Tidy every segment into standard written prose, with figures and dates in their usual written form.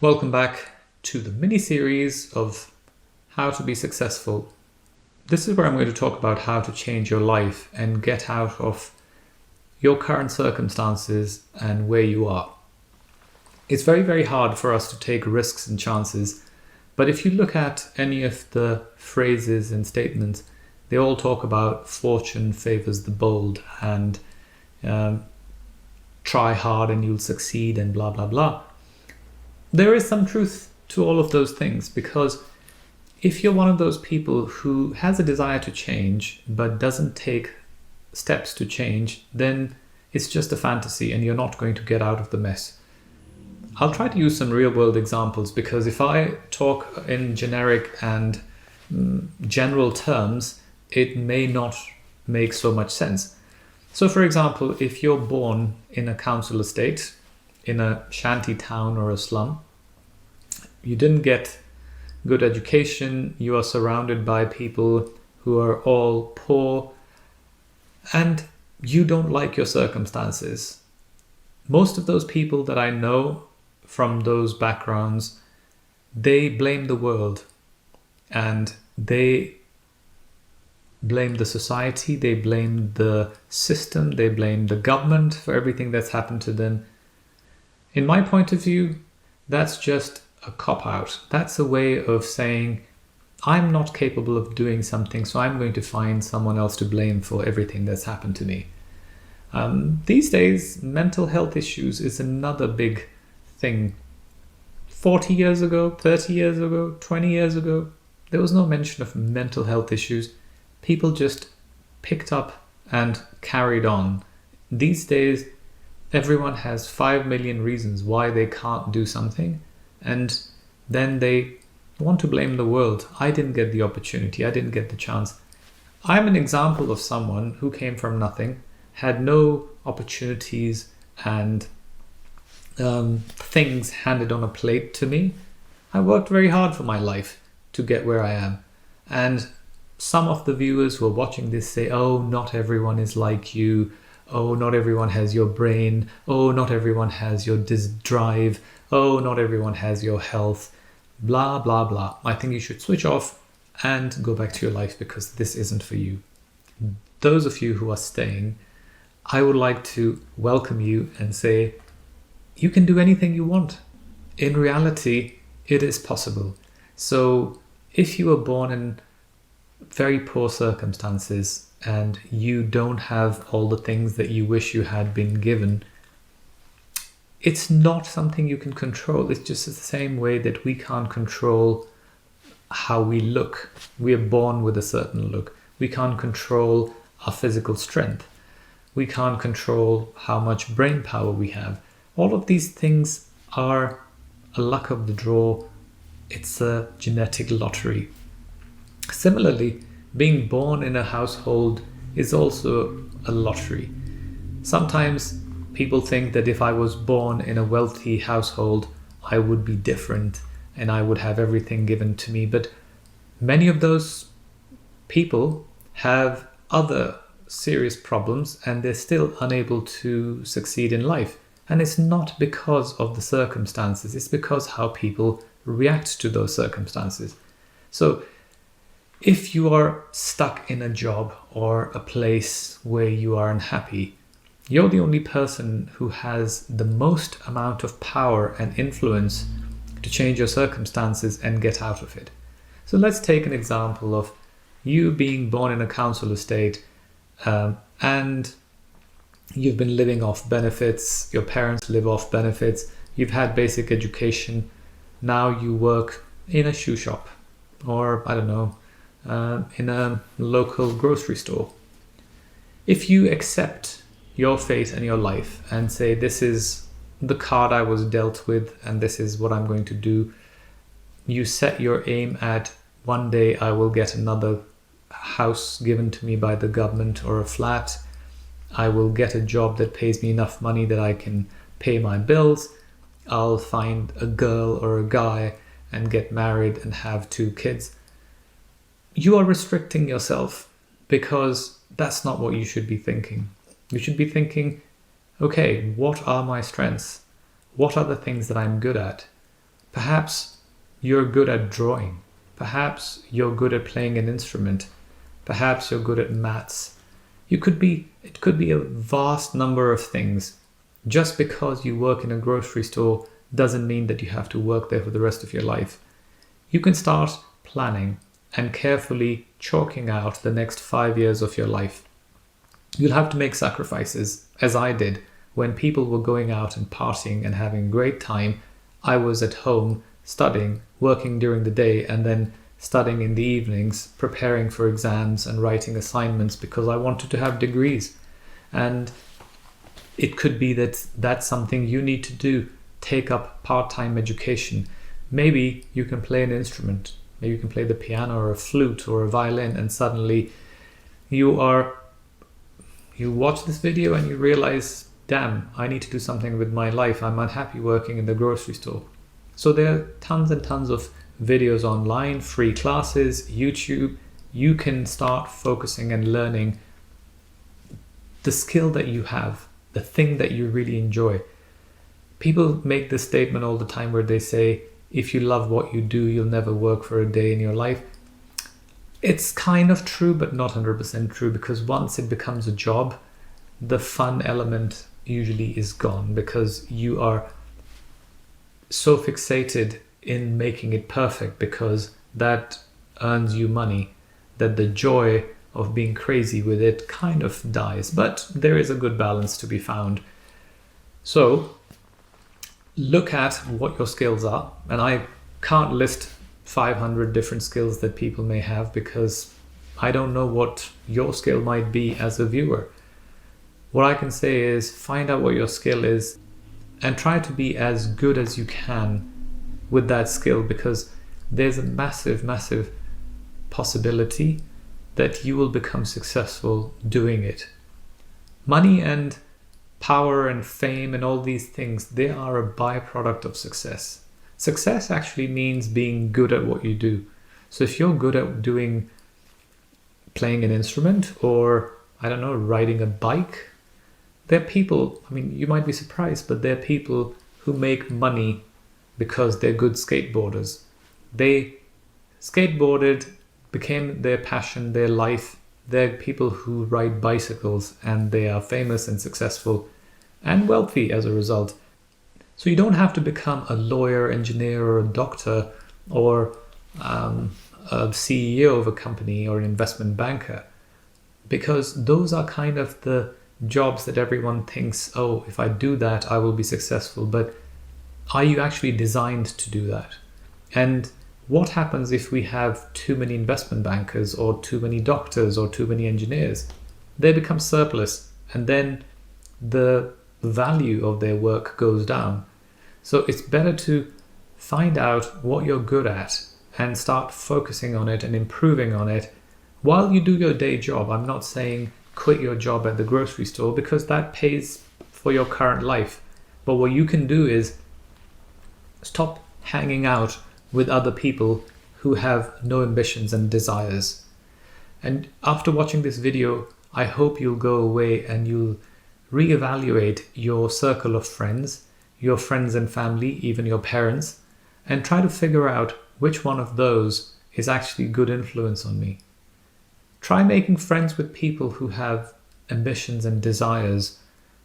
Welcome back to the mini-series of how to be successful. This is where I'm going to talk about how to change your life and get out of your current circumstances and where you are. It's very, very hard for us to take risks and chances, but if you look at any of the phrases and statements, they all talk about fortune favors the bold and try hard and you'll succeed and blah, blah, blah. There is some truth to all of those things, because if you're one of those people who has a desire to change but doesn't take steps to change, then it's just a fantasy and you're not going to get out of the mess. I'll try to use some real world examples, because if I talk in generic and general terms, it may not make so much sense. So for example, if you're born in a council estate, in a shanty town or a slum, you didn't get good education, you are surrounded by people who are all poor, and you don't like your circumstances. Most of those people that I know from those backgrounds, they blame the world and they blame the society, they blame the system, they blame the government for everything that's happened to them. In my point of view, that's just a cop-out. That's a way of saying, I'm not capable of doing something, so I'm going to find someone else to blame for everything that's happened to me. These days, mental health issues is another big thing. 40 years ago, 30 years ago, 20 years ago, there was no mention of mental health issues. People just picked up and carried on. These days, everyone has 5 million reasons why they can't do something, and then they want to blame the world. I didn't get the opportunity, I didn't get the chance. I'm an example of someone who came from nothing, had no opportunities and things handed on a plate to me. I worked very hard for my life to get where I am. And some of the viewers who are watching this say, oh, not everyone is like you. Oh, not everyone has your brain. Oh, not everyone has your drive. Oh, not everyone has your health. Blah, blah, blah. I think you should switch off and go back to your life, because this isn't for you. Those of you who are staying, I would like to welcome you and say, you can do anything you want. In reality, it is possible. So if you were born in very poor circumstances and you don't have all the things that you wish you had been given, it's not something you can control. It's just the same way that we can't control how we look. We are born with a certain look. We can't control our physical strength. We can't control how much brain power we have. All of these things are a luck of the draw. It's a genetic lottery. Similarly, being born in a household is also a lottery. Sometimes people think that if I was born in a wealthy household, I would be different and I would have everything given to me. But many of those people have other serious problems and they're still unable to succeed in life. And it's not because of the circumstances, it's because how people react to those circumstances. So if you are stuck in a job or a place where you are unhappy, you're the only person who has the most amount of power and influence to change your circumstances and get out of it. So let's take an example of you being born in a council estate and you've been living off benefits, your parents live off benefits, you've had basic education, now you work in a shoe shop or, I don't know, in a local grocery store. If you accept your fate and your life and say, this is the card I was dealt with and this is what I'm going to do, you set your aim at, one day I will get another house given to me by the government or a flat, I will get a job that pays me enough money that I can pay my bills, I'll find a girl or a guy and get married and have 2 kids. You are restricting yourself, because that's not what you should be thinking. You should be thinking, okay, what are my strengths? What are the things that I'm good at? Perhaps you're good at drawing. Perhaps you're good at playing an instrument. Perhaps you're good at maths. It could be a vast number of things. Just because you work in a grocery store doesn't mean that you have to work there for the rest of your life. You can start planning and carefully chalking out the next 5 years of your life. You'll have to make sacrifices, as I did. When people were going out and partying and having a great time, I was at home studying, working during the day, and then studying in the evenings, preparing for exams and writing assignments because I wanted to have degrees. And it could be that that's something you need to do. Take up part-time education. Maybe you can play an instrument. Maybe you can play the piano or a flute or a violin, and suddenly you watch this video and you realize, damn, I need to do something with my life. I'm unhappy working in the grocery store. So there are tons and tons of videos online, free classes, YouTube. You can start focusing and learning the skill that you have, the thing that you really enjoy. People make this statement all the time where they say, if you love what you do, you'll never work for a day in your life. It's kind of true, but not 100% true, because once it becomes a job, the fun element usually is gone because you are so fixated in making it perfect because that earns you money that the joy of being crazy with it kind of dies. But there is a good balance to be found. So look at what your skills are. And I can't list 500 different skills that people may have because I don't know what your skill might be as a viewer. What I can say is find out what your skill is and try to be as good as you can with that skill, because there's a massive, massive possibility that you will become successful doing it. Money and power and fame and all these things, they are a byproduct of success. Success actually means being good at what you do. So if you're good at playing an instrument or, I don't know, riding a bike, there are people, I mean, you might be surprised, but there are people who make money because they're good skateboarders. They skateboarded, became their passion, their life. They're people who ride bicycles and they are famous and successful and wealthy as a result. So you don't have to become a lawyer, engineer, or a doctor, or a CEO of a company or an investment banker, because those are kind of the jobs that everyone thinks, oh, if I do that, I will be successful. But are you actually designed to do that? And what happens if we have too many investment bankers or too many doctors or too many engineers? They become surplus, and then the value of their work goes down. So it's better to find out what you're good at and start focusing on it and improving on it while you do your day job. I'm not saying quit your job at the grocery store because that pays for your current life. But what you can do is stop hanging out with other people who have no ambitions and desires. And after watching this video, I hope you'll go away and you'll reevaluate your circle of friends, your friends and family, even your parents, and try to figure out which one of those is actually good influence on me. Try making friends with people who have ambitions and desires,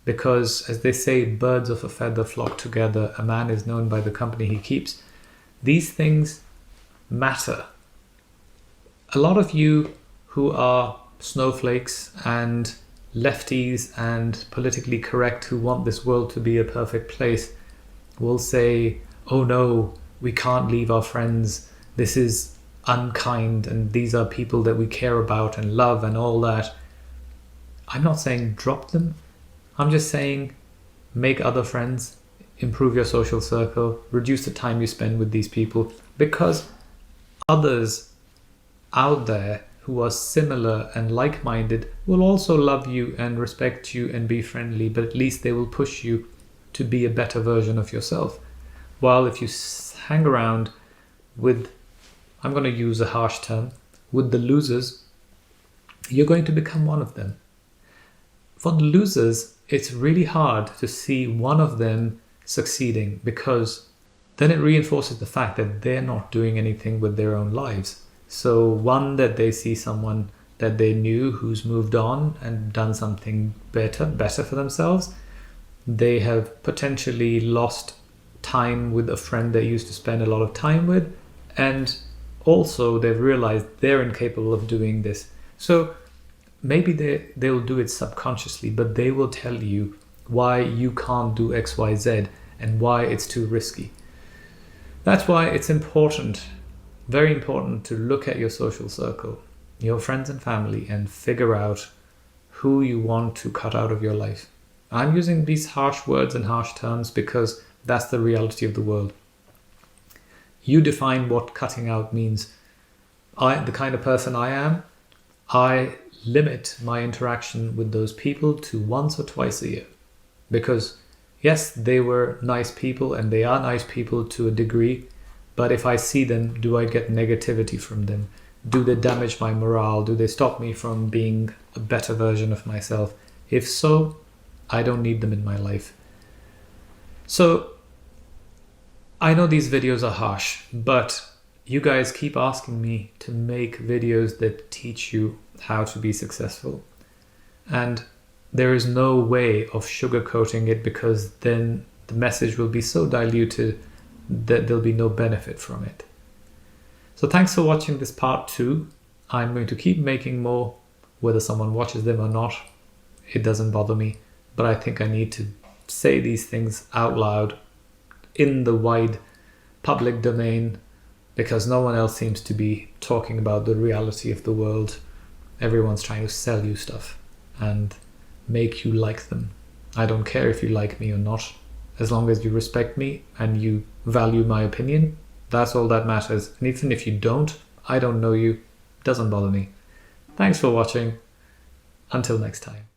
because as they say, birds of a feather flock together. A man is known by the company he keeps. These things matter. A lot of you who are snowflakes and lefties and politically correct who want this world to be a perfect place will say, oh no, we can't leave our friends. This is unkind and these are people that we care about and love and all that. I'm not saying drop them. I'm just saying make other friends, improve your social circle, reduce the time you spend with these people, because others out there who are similar and like-minded will also love you and respect you and be friendly, but at least they will push you to be a better version of yourself. While if you hang around with, I'm going to use a harsh term, with the losers, you're going to become one of them. For the losers, it's really hard to see one of them succeeding because then it reinforces the fact that they're not doing anything with their own lives. So one, that they see someone that they knew who's moved on and done something better for themselves. They have potentially lost time with a friend they used to spend a lot of time with, and also they've realized they're incapable of doing this. So maybe they'll do it subconsciously, but they will tell you why you can't do XYZ and why it's too risky. That's why it's important, very important, to look at your social circle, your friends and family, and figure out who you want to cut out of your life. I'm using these harsh words and harsh terms because that's the reality of the world. You define what cutting out means. The kind of person I am, I limit my interaction with those people to once or twice a year. Because yes, they were nice people and they are nice people to a degree, but if I see them, do I get negativity from them? Do they damage my morale? Do they stop me from being a better version of myself? If so, I don't need them in my life. So I know these videos are harsh, but you guys keep asking me to make videos that teach you how to be successful. And there is no way of sugarcoating it, because then the message will be so diluted that there'll be no benefit from it. So thanks for watching this part 2. I'm going to keep making more. Whether someone watches them or not, it doesn't bother me. But I think I need to say these things out loud in the wide public domain, because no one else seems to be talking about the reality of the world. Everyone's trying to sell you stuff and make you like them. I don't care if you like me or not. As long as you respect me and you value my opinion, that's all that matters. And even if you don't, I don't know you, doesn't bother me. Thanks for watching. Until next time.